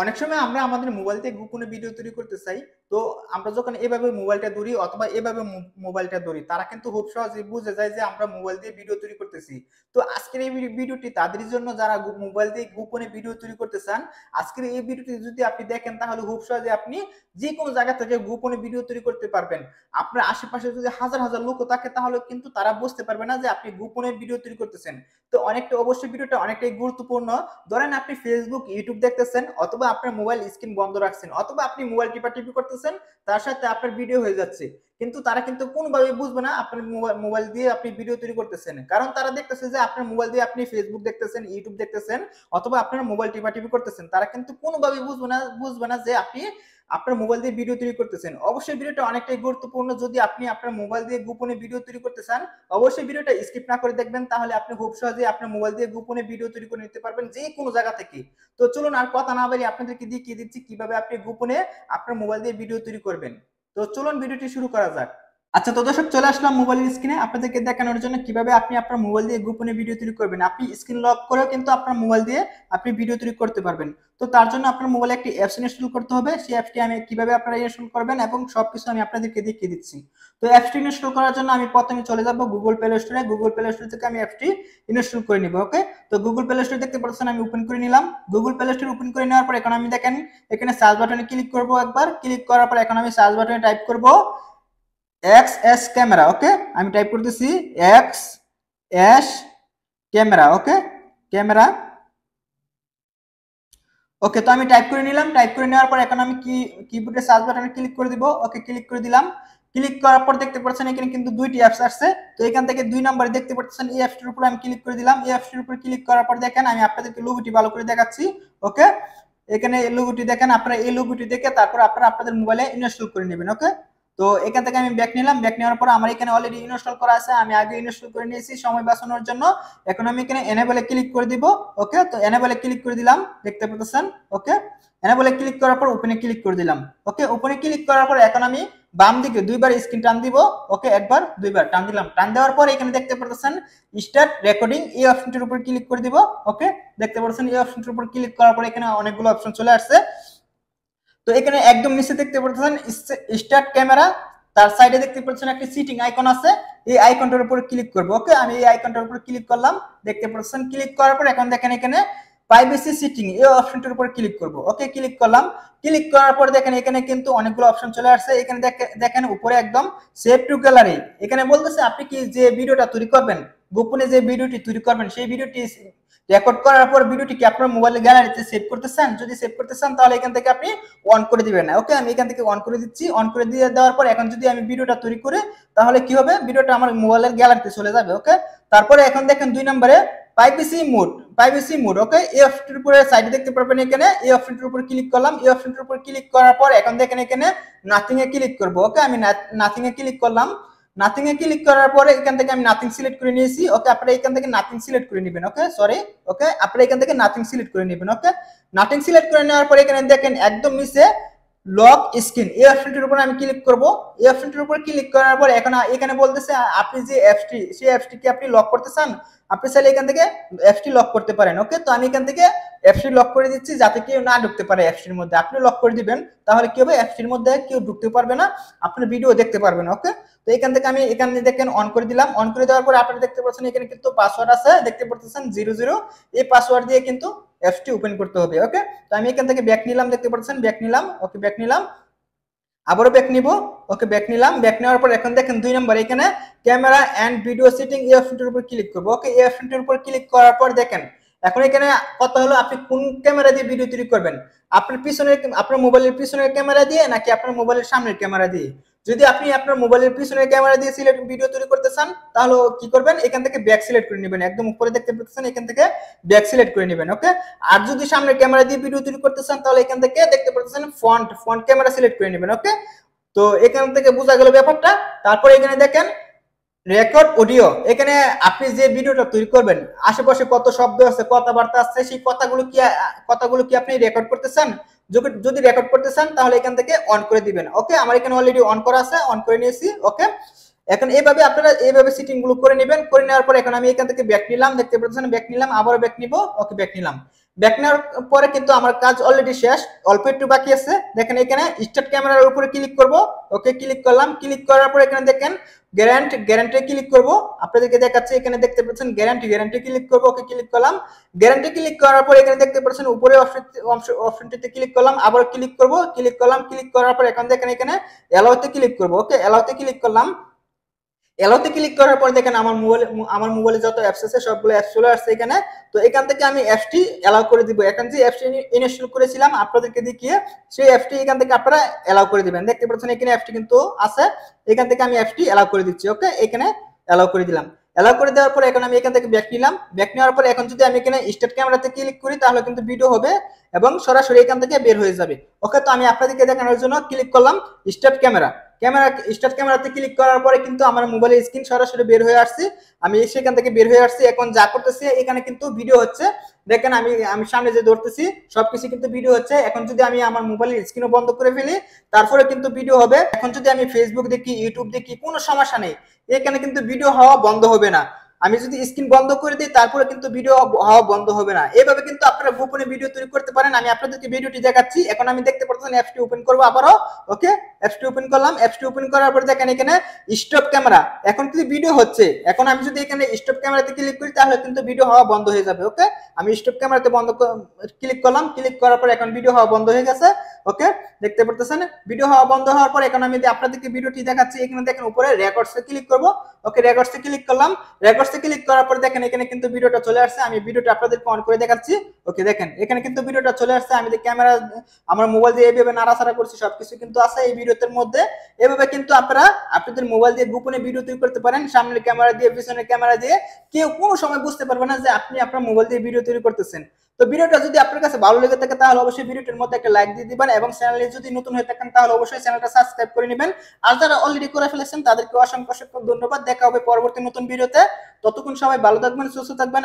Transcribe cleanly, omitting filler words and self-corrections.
অনেক সময় আমরা আমাদের মোবাইল থেকে গোপনে ভিডিও তৈরি করতে চাই। তো আমরা যখন এভাবে মোবাইলটা ধরি অথবা এভাবে মোবাইলটা ধরি, তারা কিন্তু খুব সহজেই বুঝে যায় যে আমরা মোবাইল দিয়ে ভিডিও তৈরি করতেছি। তো আজকের এই ভিডিওটি তাদের জন্য যারা মোবাইল দিয়ে গোপনে ভিডিও তৈরি করতে চান। আজকের এই ভিডিওটি যদি আপনি দেখেন তাহলে খুব সহজে আপনি যে কোনো জায়গা থেকে গোপনে ভিডিও তৈরি করতে পারবেন। আপনার আশেপাশে যদি হাজার হাজার লোক থাকে তাহলে কিন্তু তারা বুঝতে পারবে না যে আপনি গোপনে ভিডিও তৈরি করতেছেন। তো অনেকটা অবশ্যই ভিডিওটা অনেকটাই গুরুত্বপূর্ণ। ধরেন আপনি ফেসবুক, ইউটিউব দেখতেছেন অথবা আপনার মোবাইল স্ক্রিন বন্ধ রাখছেন অথবা আপনি মোবাইল টিপাটিপি করতেছেন, তার সাথে আপনার ভিডিও হয়ে যাচ্ছে। কিন্তু তারা কিন্তু কোনোভাবে বুঝবে না আপনার মোবাইল দিয়ে আপনি ভিডিও তৈরি করতেছেন, কারণ তারা দেখতেছে যে আপনার মোবাইল দিয়ে আপনি ফেসবুক দেখতেছেন, ইউটিউব দেখতেছেন অথবা আপনার মোবাইল টিপাটিপি করতেছেন। তারা কিন্তু কোনোভাবে বুঝবে না যে আপনি আপনার মোবাইল দিয়ে ভিডিও তৈরি করতেছেন। অবশ্যই ভিডিওটা অনেকটাই গুরুত্বপূর্ণ। যদি আপনি আপনার মোবাইল দিয়ে গোপনে ভিডিও তৈরি করতে চান, অবশ্যই ভিডিওটা স্কিপ না করে দেখবেন, তাহলে আপনি খুব সহজেই আপনার মোবাইল দিয়ে গোপনে ভিডিও তৈরি করে নিতে পারবেন যে কোনো জায়গা থেকে। তো চলুন আর কথা না বাড়িয়ে আপনাদেরকে দেখিয়ে দিচ্ছি কিভাবে আপনি গোপনে আপনার মোবাইল দিয়ে ভিডিও তৈরি করবেন। তো চলুন ভিডিওটি শুরু করা যাক। আচ্ছা, তো দর্শক চলে আসলাম মোবাইলের স্ক্রিনে আপনাদেরকে দেখানোর জন্য কিভাবে আপনি আপনার মোবাইল দিয়ে গোপনে ভিডিও তৈরি করবেন। আপনি স্ক্রিন লক করেও কিন্তু আপনার মোবাইল দিয়ে আপনি ভিডিও তৈরি করতে পারবেন। তো তার জন্য আপনার মোবাইলে একটি অ্যাপস ইনস্টল করতে হবে। সেই অ্যাপসটি আমি কিভাবে আপনারা ইনস্টল করবেন এবং সবকিছু আমি আপনাদেরকে দেখিয়ে দিচ্ছি। তো অ্যাপসটি ইনস্টল করার জন্য আমি প্রথমে চলে যাব গুগল প্লে স্টোরে। গুগল প্লে স্টোর থেকে আমি অ্যাপসটি ইনস্টল করে নিব। ওকে, তো গুগল প্লে স্টোর দেখতে পাচ্ছেন আমি ওপেন করে নিলাম। গুগল প্লে স্টোর ওপেন করে নেওয়ার পর এখন আমি দেখেন এখানে সার্চ বাটনে ক্লিক করব। একবার ক্লিক করার পর এখন আমি সার্চ বাটনে টাইপ করব এক্স এস ক্যামেরা। ওকে, আমি টাইপ করতেছি এক্স এস ক্যামেরা। ওকে, ক্যামেরা। ওকে, তো আমি টাইপ করে নিলাম। টাইপ করে নেওয়ার পর এখন আমি কিবোর্ডে সার্চ বাটনে ক্লিক করে দিব। ওকে, ক্লিক করে দিলাম। ক্লিক করার পর দেখতে পাচ্ছেন এখানে কিন্তু দুইটি অ্যাপস আসছে। তো এখান থেকে 2 নম্বরে দেখতে পাচ্ছেন এই অ্যাপসটির উপর আমি ক্লিক করে দিলাম। এই অ্যাপসটির উপর ক্লিক করার পর দেখেন আমি আপনাদেরকে লোগোটি ভালো করে দেখাচ্ছি। ওকে, এখানে এই লোগোটি দেখেন, আপনারা এই লোগোটি দেখে তারপর আপনারা আপনাদের মোবাইলে ইনস্টল করে নেবেন। ওকে, তো এখান থেকে আমি ব্যাক নিলাম। ব্যাক নেওয়ার পর আমার এখানে অলরেডি ইনস্টল করা আছে, আমি আগে ইনস্টল করে নিয়েছি সময় বাঁচানোর জন্য। এখন আমি এখানে এনেবলে ক্লিক করে দিব। ওকে, তো এনেবলে ক্লিক করে দিলাম, দেখতে পাচ্ছেন। ওকে, এনেবলে ক্লিক করার পর ওপেনে ক্লিক করে দিলাম। ওকে, ওপেনে ক্লিক করার পর এখন আমি বাম দিকে দুইবার স্ক্রিন টান দিব। ওকে, একবার দুইবার টান দিলাম। টান দেওয়ার পর এখানে দেখতে পাচ্ছেন স্টার্ট রেকর্ডিং, এই অপশনটির উপর ক্লিক করে দিব। ওকে, দেখতে পাচ্ছেন এই অপশনটির উপর ক্লিক করার পর এখানে অনেকগুলো অপশন চলে আসছে। তো এখানে একদম নিচে দেখতে পাচ্ছেন স্টার্ট ক্যামেরা, তার সাইডে দেখতে পাচ্ছেন একটি সিটিং আইকন আছে, এই আইকনটার উপর ক্লিক করব। ওকে, আমি এই আইকনটার উপর ক্লিক করলাম, দেখতে পাচ্ছেন। ক্লিক করার পর এখন দেখেন এখানে প্রাইভেসি সিটিং, এই অপশনটার উপর ক্লিক করব। ওকে, ক্লিক করলাম। ক্লিক করার পর দেখেন এখানে কিন্তু অনেকগুলো অপশন চলে আসছে। এখানে দেখেন উপরে একদম সেভ টু গ্যালারি, এখানে বলতেছে আপনি কি যে ভিডিওটা তৈরি করবেন, গোপনে যে ভিডিওটি তৈরি করবেন সেই ভিডিওটি রেকর্ড করার পর ভিডিওটি কি আপনার মোবাইলের গ্যালারিতে সেভ করতে চান। যদি সেভ করতে চান তাহলে এখান থেকে আপনি অন করে দিবেন। ওকে, আমি এখান থেকে অন করে দিচ্ছি। অন করে দিয়ে দেওয়ার পর এখন যদি আমি ভিডিওটা তৈরি করি তাহলে কি হবে, ভিডিওটা আমার মোবাইলের গ্যালারিতে চলে যাবে। ওকে, তারপরে এখন দেখেন 2 নম্বরে প্রাইভেসি মোড, প্রাইভেসি মোড। ওকে, এই অপশনটির উপরে সাইডে দেখতে পারবেন এখানে এই অপশনটির উপর ক্লিক করলাম। এই অপশনটির উপর ক্লিক করার পর এখন দেখেন এখানে নাথিং এ ক্লিক করব। ওকে, আমি নাথিং এ ক্লিক করলাম। নাথিং এ ক্লিক করার পরে এখান থেকে আমি নাথিং সিলেক্ট করে নিয়েছি। ওকে, আপনারা এখান থেকে নাথিং সিলেক্ট করে নেবেন। ওকে, সরি। ওকে, আপনারা এখান থেকে নাথিং সিলেক্ট করে নেবেন। ওকে, নাথিং সিলেক্ট করে নেওয়ার পরে এখানে দেখেন একদম নিচে লক স্ক্রিন, এই অপশনটির উপর আমি ক্লিক করব। এই অপশনটির উপর ক্লিক করার পর এখন এখানে বলতেছে আপনি যে অ্যাপসটি, সেই অ্যাপসটি কি আপনি লক করতে চান, আপনি চাইলে এখান থেকে অ্যাপসটি লক করতে পারেন। ওকে, তো আমি এখান থেকে অ্যাপসটি লক করে দিচ্ছি যাতে কেউ না ঢুকতে পারে অ্যাপসটির মধ্যে। আপনি লক করে দিবেন, তাহলে কি হবে, অ্যাপসটির মধ্যে কেউ ঢুকতে পারবে না, আপনার ভিডিও দেখতে পারবে না। ওকে, তো এখান থেকে আমি এখানে দেখেন অন করে দিলাম। অন করে দেওয়ার পরে আপনারা দেখতে পাচ্ছেন এখানে কিন্তু পাসওয়ার্ড আছে, দেখতে পাচ্ছেন 00, এই পাসওয়ার্ড দিয়ে কিন্তু অ্যাপসটি ওপেন করতে হবে। ওকে, তো আমি এখান থেকে ব্যাক নিলাম, দেখতে পাচ্ছেন ব্যাক নিলাম। ওকে, ব্যাক নিলাম, আবারও ব্যাক নিব। ওকে, ব্যাক নিলাম। ব্যাক নেওয়ার পর এখন দেখেন 2 নম্বর এখানে ক্যামেরা এন্ড ভিডিও সেটিং, এই অপশনটির উপর ক্লিক করব। ওকে, এই অপশনটির উপর ক্লিক করার পর দেখেন এখন এখানে কথা হলো আপনি কোন ক্যামেরা দিয়ে ভিডিও তৈরি করবেন, আপনার পিছনের, আপনার মোবাইলের পিছনের ক্যামেরা দিয়ে নাকি আপনার মোবাইলের সামনের ক্যামেরা দিয়ে। যদি আপনি আপনার মোবাইলের পিছনের ক্যামেরা দিয়ে সিলেক্ট ভিডিও তৈরি করতে চান তাহলে কি করবেন, এখান থেকে ব্যাক সিলেক্ট করে নেবেন। একদম উপরে দেখতে পাচ্ছেন এখান থেকে ব্যাক সিলেক্ট করে নেবেন। ওকে, আর যদি সামনের ক্যামেরা দিয়ে ভিডিও তৈরি করতে চান তাহলে এখান থেকে দেখতে পাচ্ছেন ফ্রন্ট ক্যামেরা সিলেক্ট করে নেবেন। ওকে, তো এখান থেকে বোঝা গেল ব্যাপারটা। তারপরে এখানে দেখেন রেকর্ড অডিও, এখানে আপনি যে ভিডিওটা তৈরি করবেন আশেপাশে কত শব্দ আছে, কথাবার্তা আছে, সেই কথাগুলো কি আপনি রেকর্ড করতে চান। যদি রেকর্ড করতে চান তাহলে এখান থেকে অন করে দিবেন। ওকে, আমার এখানে অলরেডি অন করা আছে, অন করে নিয়েছি। ওকে, এখন এইভাবে আপনারা এইভাবে সেটিং গুলো করে নেবেন। করে নেওয়ার পর এখন আমি এখান থেকে ব্যাক নিলাম, দেখতে পাচ্ছেন ব্যাক নিলাম, আবার ব্যাক নিব। ওকে, ব্যাক নিলাম। ব্যাক নেওয়ার পরে কিন্তু আমার কাজ অলরেডি শেষ, অল্প একটু বাকি আছে। দেখেন এখানে স্টার্ট ক্যামেরার উপরে ক্লিক করব, ওকে ক্লিক করলাম। ক্লিক করার পর এখানে দেখেন গ্যারান্টি ক্লিক করব, আপনাদেরকে দেখাচ্ছি। এখানে দেখতে পাচ্ছেন গ্যারান্টি ক্লিক করব, ওকে ক্লিক করলাম। গ্যারান্টি ক্লিক করার পর এখানে দেখতে পাচ্ছেন উপরে অপশনটিতে ক্লিক করলাম, আবার ক্লিক করব, ক্লিক করলাম। ক্লিক করার পর এখন দেখেন এখানে অ্যালাউতে ক্লিক করব, ওকে অ্যালাউতে ক্লিক করলাম। এলোতে ক্লিক করার পর দেখেন আমার মোবাইলে যত অ্যাপস আছে সবগুলো অ্যাপস চলে আসছে এখানে। তো এখান থেকে আমি অ্যাপসটি অ্যালাউ করে দিব। এখন যে অ্যাপসটি ইনস্টল করেছিলাম আপনাদেরকে দেখিয়ে, সেই অ্যাপসটি এখান থেকে আপনারা অ্যালাউ করে দিবেন। দেখতে পাচ্ছেন এখানে অ্যাপসটি কিন্তু আছে, এখান থেকে আমি অ্যাপসটি অ্যালাউ করে দিচ্ছি। ওকে এখানে অ্যালাউ করে দিলাম। অ্যালাউ করে দেওয়ার পর এখন আমি এখান থেকে ব্যাক নিলাম। ব্যাক নেওয়ার পর এখন যদি আমি এখানে স্টার্ট ক্যামেরাতে ক্লিক করি তাহলে কিন্তু ভিডিও হবে এবং সরাসরি এখান থেকে বের হয়ে যাবে। ওকে, তো আমি আপনাদেরকে দেখানোর জন্য ক্লিক করলাম স্টার্ট স্টার্ট ক্যামেরাতে ক্লিক করার পরে কিন্তু আমার মোবাইলের স্ক্রিন সরাসরি বের হয়ে আসছে। আমি সেখান থেকে বের হয়ে আসছি। এখন যা করতেছি এখানে কিন্তু ভিডিও হচ্ছে। দেখেন আমি সামনে যে ধরতেছি সবকিছু কিন্তু ভিডিও হচ্ছে। এখন যদি আমি আমার মোবাইলের স্ক্রিনও বন্ধ করে ফেলি তারপরে কিন্তু ভিডিও হবে। এখন যদি আমি ফেসবুক দেখি, ইউটিউব দেখি, কোনো সমস্যা নেই, এখানে কিন্তু ভিডিও হওয়া বন্ধ হবে না। আমি যদি স্ক্রিন বন্ধ করে দিই তারপরে কিন্তু ভিডিও হওয়া বন্ধ হবে না। এইভাবে কিন্তু আপনারা গোপনে ভিডিও তৈরি করতে পারেন। আমি আপনাদেরকে ভিডিওটি দেখাচ্ছি। এখন আমি দেখতে পাচ্ছেন অ্যাপসটি ওপেন করবো আবারও। ওকে, অ্যাপসটি ওপেন করলাম। অ্যাপসটি ওপেন করার পর দেখেন এখানে স্টপ ক্যামেরা, এখন কিন্তু ভিডিও হচ্ছে। এখন আমি যদি এখানে স্টপ ক্যামেরাতে ক্লিক করি তাহলে কিন্তু ভিডিও হওয়া বন্ধ হয়ে যাবে। ওকে, আমি স্টপ ক্যামেরাতে ক্লিক করলাম। ক্লিক করার পর এখন ভিডিও হওয়া বন্ধ হয়ে গেছে। ওকে, দেখতে পারতেছেন ভিডিও হওয়া বন্ধ হওয়ার পর এখন আমি আপনাদেরকে ভিডিওটি দেখাচ্ছি। এখানে দেখেন উপরে রেকর্ডসে ক্লিক করব। ওকে, রেকর্ডসে ক্লিক করলাম। রেকর্ডসে ক্লিক করার পর দেখেন এখানে কিন্তু ভিডিওটা চলে আসছে। আমি ভিডিওটা আপনাদেরকে অন করে দেখাচ্ছি। ওকে, দেখেন এখানে কিন্তু ভিডিওটা চলে আসছে। আমি যে ক্যামেরা আমার মোবাইল দিয়ে এইভাবে নাড়াচাড়া করছি সবকিছু কিন্তু আছে এই ভিডিওর মধ্যে। এভাবে কিন্তু আপনারা আপনাদের মোবাইল দিয়ে গোপনে ভিডিও তৈরি করতে পারেন, সামনের ক্যামেরা দিয়ে, পিছনের ক্যামেরা দিয়ে। কেউ কোনো সময় বুঝতে পারবে না যে আপনি আপনার মোবাইল দিয়ে ভিডিও তৈরি করতেছেন। তো ভিডিওটা যদি আপনার কাছে ভালো লেগে থাকে তাহলে অবশ্যই ভিডিওটির মধ্যে একটা লাইক দিয়ে দিবেন এবং চ্যানেলে যদি নতুন হয়ে থাকেন তাহলে অবশ্যই চ্যানেলটা সাবস্ক্রাইব করে নেবেন। আর যারা অলরেডি করে ফেলেছেন তাদেরকে অসংখ্য ধন্যবাদ। দেখা হবে পরবর্তী নতুন ভিডিওতে। ততক্ষণ সবাই ভালো থাকবেন, সুস্থ থাকবেন।